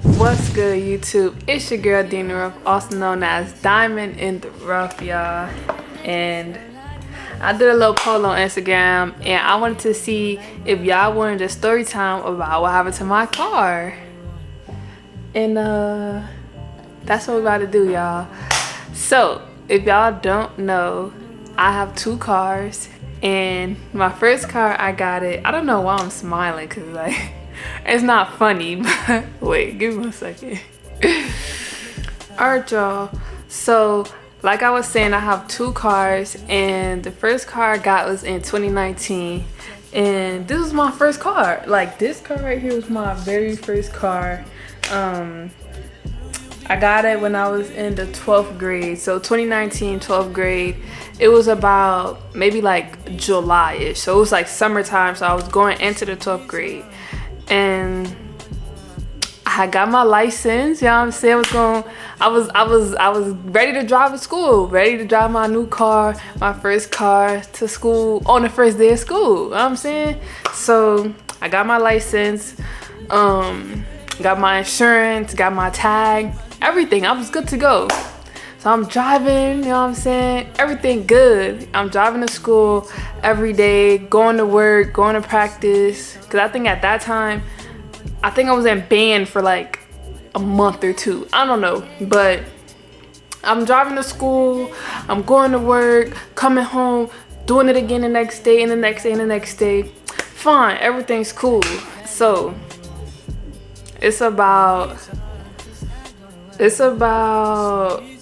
What's good, YouTube? It's your girl dintherough, also known as Diamond in the Rough, y'all. And I did a little poll on Instagram, and I wanted to see if y'all wanted a story time about what happened to my car. And that's what we're about to do, y'all. So if y'all don't know, I have two cars, and my first car, I got it. I don't know why I'm smiling, cause like it's not funny, but wait, give me 1 second. Alright, y'all. So like I was saying, I have two cars, and the first car I got was in 2019, and this was my first car. Like, this car right here was my very first car. I got it when I was in the 12th grade. So 2019, 12th grade. It was about maybe like July-ish. So it was like summertime. So I was going into the 12th grade. And I got my license, you know what I'm saying? I was ready to drive to school, ready to drive my new car, my first car to school on the first day of school, you know what I'm saying? So I got my license, got my insurance, got my tag, everything. I was good to go. So I'm driving, you know what I'm saying? Everything good. I'm driving to school every day, going to work, going to practice. Cause I think at that time, I think I was in band for like a month or two. I don't know, but I'm driving to school, I'm going to work, coming home, doing it again the next day and the next day and the next day. Fine, everything's cool. So it's about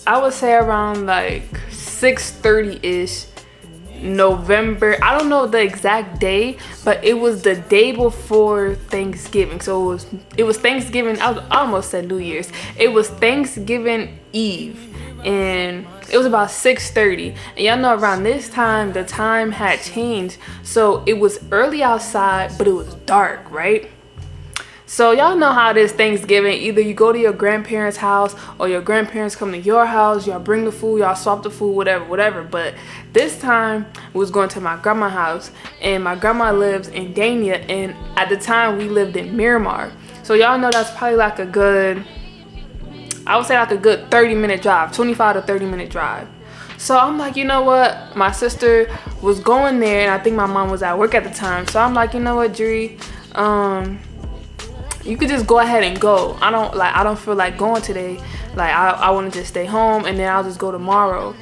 I would say around like 6:30-ish November. I don't know the exact day, but it was the day before Thanksgiving. So it was Thanksgiving. I almost said New Year's. It was Thanksgiving Eve, and it was about 6:30. And y'all know around this time the time had changed, so it was early outside, but it was dark, right? So y'all know how it is Thanksgiving. Either you go to your grandparents' house or your grandparents come to your house. Y'all bring the food, y'all swap the food, whatever. But this time we was going to my grandma's house, and my grandma lives in Dania, and at the time we lived in Miramar. So y'all know that's probably like a good, I would say like a good 30-minute drive, 25 to 30-minute drive. So I'm like, you know what? My sister was going there, and I think my mom was at work at the time. So I'm like, you know what, Dree? You could just go ahead and go. I don't feel like going today. Like I want to just stay home, and then I'll just go tomorrow.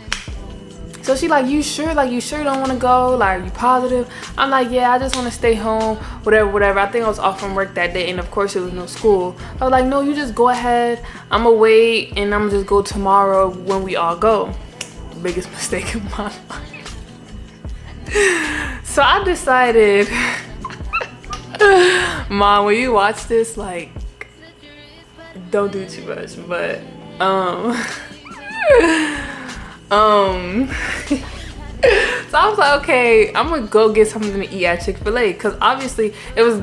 So she like, you sure? Like, you sure you don't want to go? Like, are you positive? I'm like, yeah, I just want to stay home, whatever. I think I was off from work that day, and of course there was no school. I was like, no, you just go ahead. I'm gonna wait, and I'm gonna just go tomorrow when we all go. Biggest mistake in my life. So I decided, Mom, when you watch this, like, don't do too much, but so I was like, okay, I'm gonna go get something to eat at Chick-fil-A, because obviously it was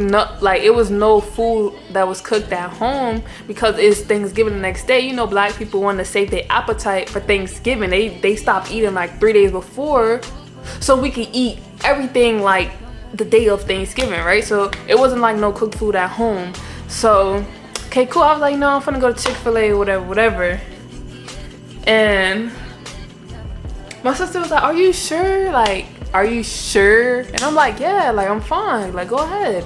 no food that was cooked at home, because it's Thanksgiving the next day. You know, black people want to save their appetite for Thanksgiving. They stopped eating like 3 days before, so we could eat everything like the day of Thanksgiving, right? So it wasn't like no cooked food at home. So okay, cool. I was like, no, I'm finna go to Chick-fil-A, whatever. And my sister was like, are you sure? Like, are you sure? And I'm like, yeah, like, I'm fine. Like, go ahead.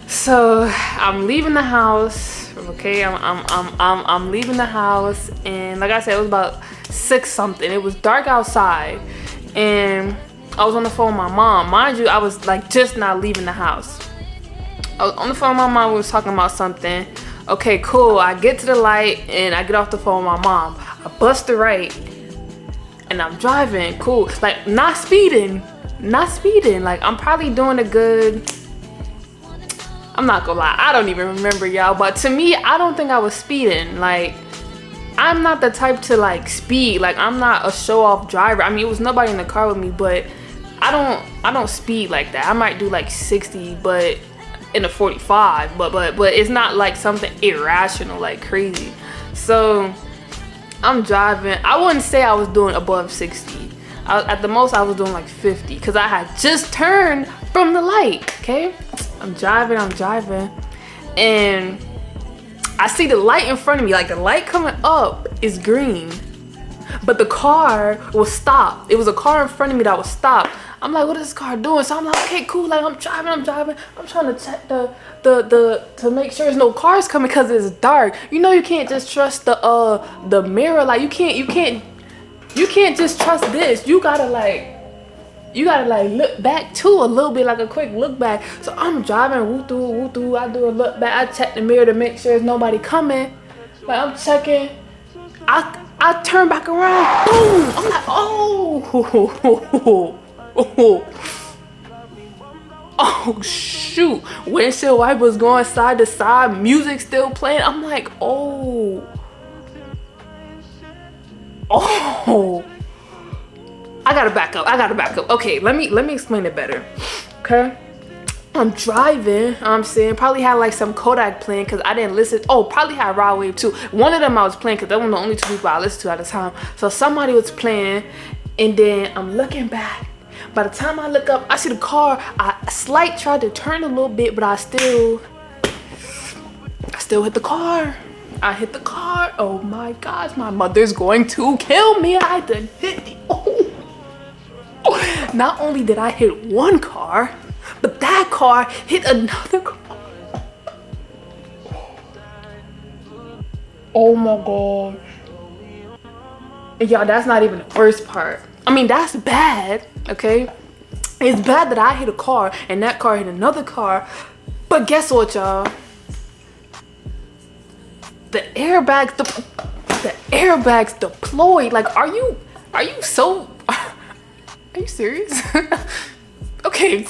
So I'm leaving the house. Okay, I'm leaving the house, and like I said, it was about 6 something. It was dark outside, and I was on the phone with my mom. Mind you, I was like just not leaving the house. I was on the phone with my mom. We was talking about something. Okay, cool. I get to the light, and I get off the phone with my mom. I bust the right, and I'm driving. Cool. Like, not speeding. Like, I'm probably doing a good, I'm not gonna lie, I don't even remember, y'all. But to me, I don't think I was speeding. Like, I'm not the type to like speed. Like, I'm not a show-off driver. I mean, it was nobody in the car with me, but I don't speed like that. I might do like 60, but in a 45, but it's not like something irrational, like crazy. So I'm driving. I wouldn't say I was doing above 60. At the most I was doing like 50, because I had just turned from the light. Okay, I'm driving, and I see the light in front of me, like the light coming up is green, but the car was stopped. It was a car in front of me that was stopped. I'm like, what is this car doing? So I'm like, okay, cool. Like I'm driving. I'm trying to check to make sure there's no cars coming because it's dark. You know, you can't just trust the mirror. Like you can't just trust this. You gotta like look back too a little bit, like a quick look back. So I'm driving, woo through. I do a look back. I check the mirror to make sure there's nobody coming. Like I'm checking. I turn back around. Boom! I'm like, oh shoot! Windshield wipers going side to side. Music still playing. I'm like, oh. I gotta back up. Okay, let me explain it better. Okay, I'm driving. I'm saying probably had like some Kodak playing because I didn't listen. Oh, probably had Raw Wave too. One of them I was playing because that was the only two people I listened to at the time. So somebody was playing, and then I'm looking back. By the time I look up, I see the car. I tried to turn a little bit, but I still hit the car. I hit the car. Oh my gosh, my mother's going to kill me. I had to hit the. Not only did I hit one car, but that car hit another car. Oh my gosh. And y'all, that's not even the worst part. I mean, that's bad, okay? It's bad that I hit a car and that car hit another car. But guess what, y'all? The airbags deployed. Like, are you serious? Okay,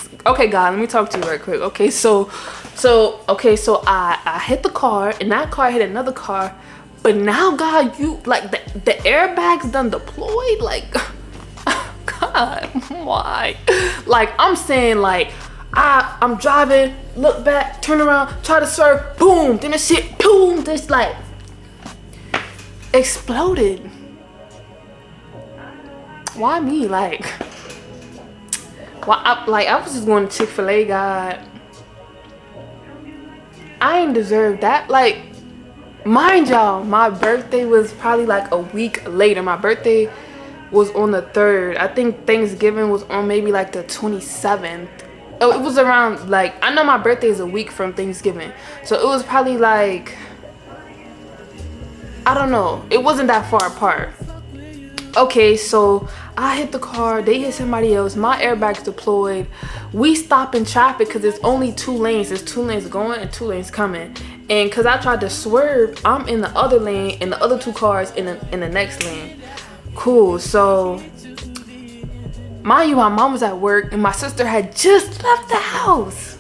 God, let me talk to you right quick. Okay, so I hit the car and that car hit another car, but now, God, you like the airbags done deployed. Like, God, why? Like, I'm saying, like, I'm driving, look back, turn around, try to swerve, boom, then the shit, boom, just like exploded. Why me? Like, why? I was just going to Chick-fil-A, God. I ain't deserve that. Like, mind y'all, my birthday was probably like a week later. My birthday was on the 3rd. I think Thanksgiving was on maybe like the 27th. Oh, it was around, like, I know my birthday is a week from Thanksgiving. So it was probably like, I don't know. It wasn't that far apart. Okay, so I hit the car, they hit somebody else, my airbags deployed. We stop in traffic because it's only 2 lanes. There's 2 lanes going and 2 lanes coming. And because I tried to swerve, I'm in the other lane and the other 2 cars in the next lane. Cool, so mind you, my mom was at work and my sister had just left the house.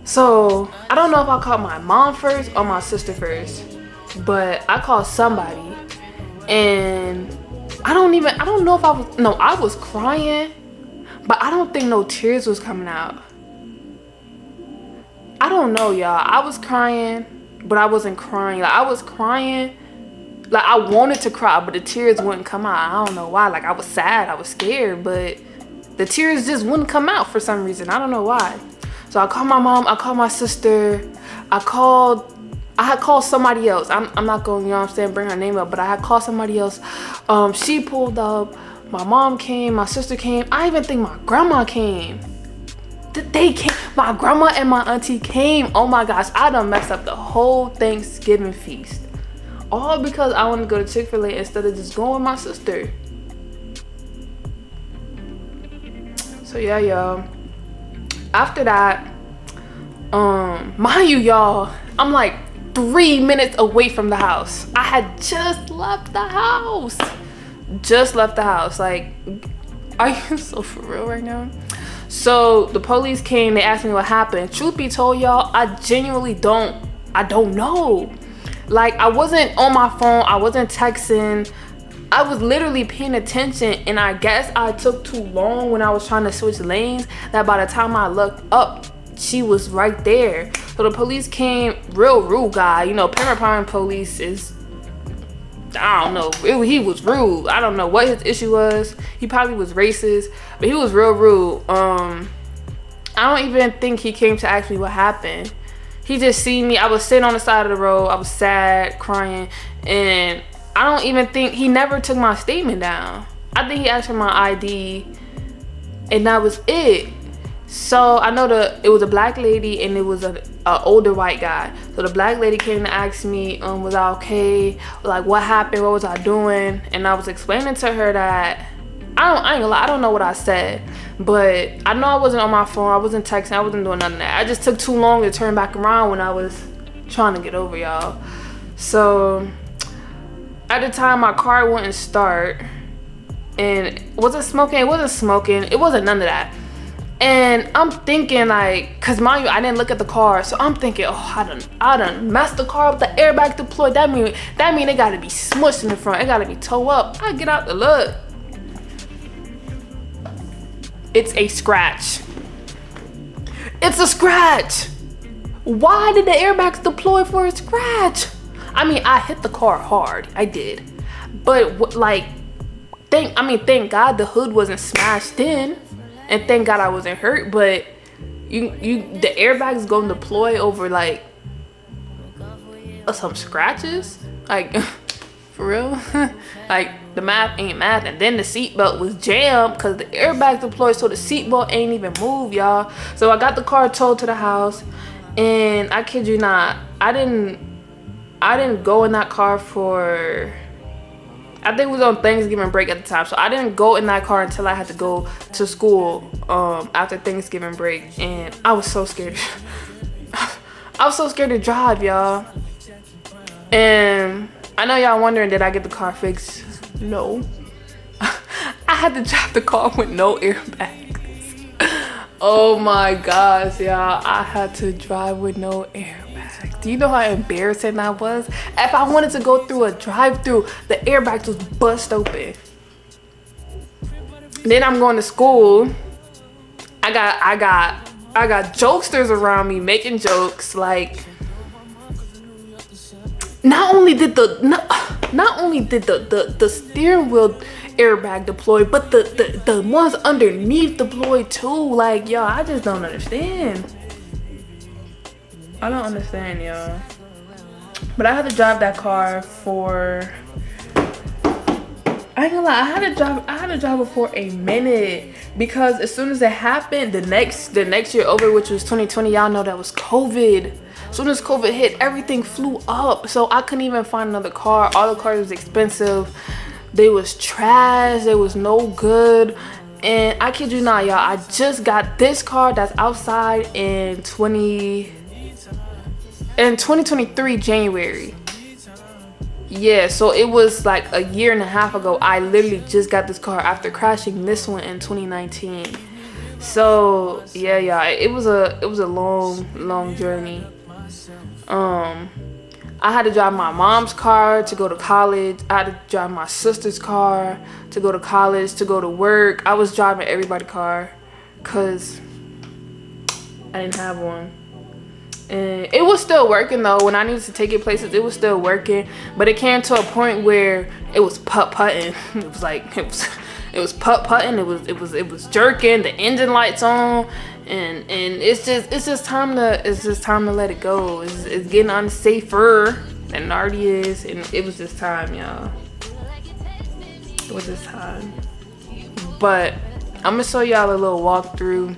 So I don't know if I called my mom first or my sister first, but I called somebody. And I don't know if I was crying, but I don't think no tears was coming out. I don't know, y'all. I was crying, but I wasn't crying. Like, I was crying, like I wanted to cry, but the tears wouldn't come out. I don't know why. Like, I was sad, I was scared, but the tears just wouldn't come out for some reason. I don't know why. So I called my mom, I called my sister, I had called somebody else. I'm not going, you know what I'm saying, bring her name up, but I had called somebody else. She pulled up. My mom came. My sister came. I even think my grandma came. They came. My grandma and my auntie came. Oh my gosh, I done messed up the whole Thanksgiving feast. All because I wanted to go to Chick-fil-A instead of just going with my sister. So yeah, y'all. After that, mind you, y'all, I'm like 3 minutes away from the house. I had just left the house. Like, are you so for real right now? So the police came, they asked me what happened. Truth be told, y'all, I genuinely don't know. Like, I wasn't on my phone, I wasn't texting. I was literally paying attention, and I guess I took too long when I was trying to switch lanes, that by the time I looked up, she was right there. So the police came, real rude guy. You know, Pembroke police is, I don't know, he was rude. I don't know what his issue was. He probably was racist, but he was real rude. I don't even think he came to ask me what happened. he just seen me. I was sitting on the side of the road. I was sad, crying, and I don't even think he never took my statement down. I think he asked for my ID, and that was it. So I know it was a black lady and it was a older white guy. So the black lady came to ask me, was I okay? Like, what happened? What was I doing? And I was explaining to her that I ain't gonna lie, I don't know what I said, but I know I wasn't on my phone. I wasn't texting. I wasn't doing none of that. I just took too long to turn back around when I was trying to get over y'all. So at the time, my car wouldn't start, and was it smoking? It wasn't smoking. It wasn't none of that. And I'm thinking, like, cause mind you, I didn't look at the car, so I'm thinking, oh, I done messed the car up. The airbag deployed. That mean it gotta be smushed in the front. It gotta be towed up. I get out to look. It's a scratch. It's a scratch. Why did the airbags deploy for a scratch? I mean, I hit the car hard. I did, but like, thank God the hood wasn't smashed in. And thank God I wasn't hurt, but the airbags gonna deploy over like some scratches, like for real. Like the math ain't math, and then the seatbelt was jammed because the airbags deployed, so the seatbelt ain't even moved, y'all. So I got the car towed to the house, and I kid you not, I didn't go in that car for, I think it was on Thanksgiving break at the time, so I didn't go in that car until I had to go to school after Thanksgiving break, and I was so scared. I was so scared to drive, y'all. And I know y'all wondering, did I get the car fixed? No. I had to drive the car with no airbags. Oh my gosh, y'all. I had to drive with no airbags. Do you know how embarrassing that was? If I wanted to go through a drive-through, the airbags was bust open. Then I'm going to school. I got jokesters around me making jokes. Like, not only did the steering wheel airbag deploy, but the ones underneath deployed too. Like, y'all, I just don't understand. I don't understand, y'all. But I had to drive that car for, I ain't gonna lie, I had to drive it for a minute, because as soon as it happened, the next year over, which was 2020, y'all know that was COVID. As soon as COVID hit, everything flew up. So I couldn't even find another car. All the cars was expensive. They was trash. They was no good. And I kid you not, y'all, I just got this car that's outside in 2023 January. Yeah, so it was like a year and a half ago. I literally just got this car after crashing this one in 2019. So yeah, it was a long journey. I had to drive my mom's car to go to college. I had to drive my sister's car to go to college, to go to work. I was driving everybody's car because I didn't have one. And it was still working though. When I needed to take it places, it was still working. But it came to a point where it was putt-putting. It was like, it was putt-putting. It was jerking. The engine lights on. And it's just time to let it go. It's getting unsafer than it already is, and it was just time, y'all. It was just time. But I'm gonna show y'all a little walkthrough,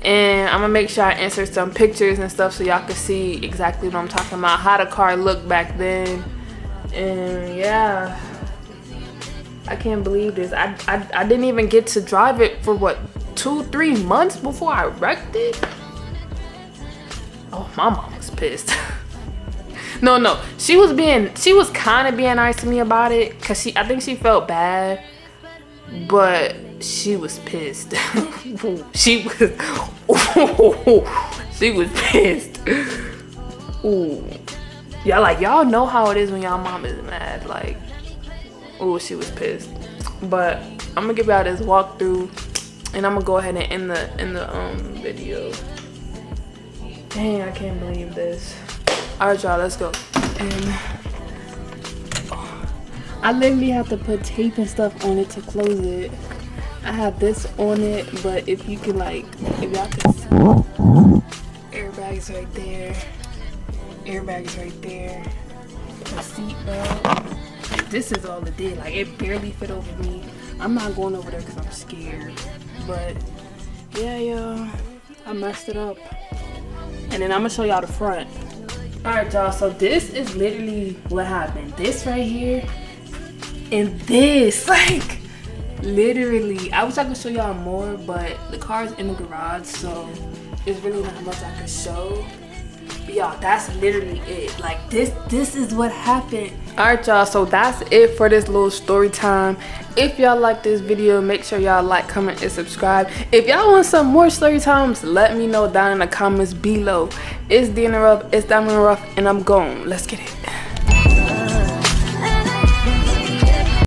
and I'm gonna make sure I insert some pictures and stuff so y'all can see exactly what I'm talking about, how the car looked back then. And yeah, I can't believe this. I didn't even get to drive it for what, 2-3 months before I wrecked it. Oh, my mom was pissed. No, she was kind of being nice to me about it, because I think she felt bad, but she was pissed. she was pissed. Ooh. Y'all know how it is when y'all mom is mad. Like, ooh, she was pissed. But I'm gonna give y'all this walkthrough, and I'm gonna go ahead and end the video. Dang, I can't believe this. All right, y'all, let's go. And I literally have to put tape and stuff on it to close it. I have this on it, but if you can, like, if y'all can see, airbags right there. Airbags right there. The seat belt. This is all it did. Like, it barely fit over me. I'm not going over there because I'm scared. But yeah, y'all, I messed it up. And then I'm gonna show y'all the front. Alright, y'all, so this is literally what happened. This right here and this, like, literally. I wish I could show y'all more, but the car's in the garage, so there's really not much I could show. But y'all, that's literally it. Like, this is what happened. Alright, y'all, so that's it for this little story time. If y'all like this video, make sure y'all like, comment, and subscribe. If y'all want some more story times, let me know down in the comments below. It's dintherough, it's Diamond Rough, and I'm gone. Let's get it.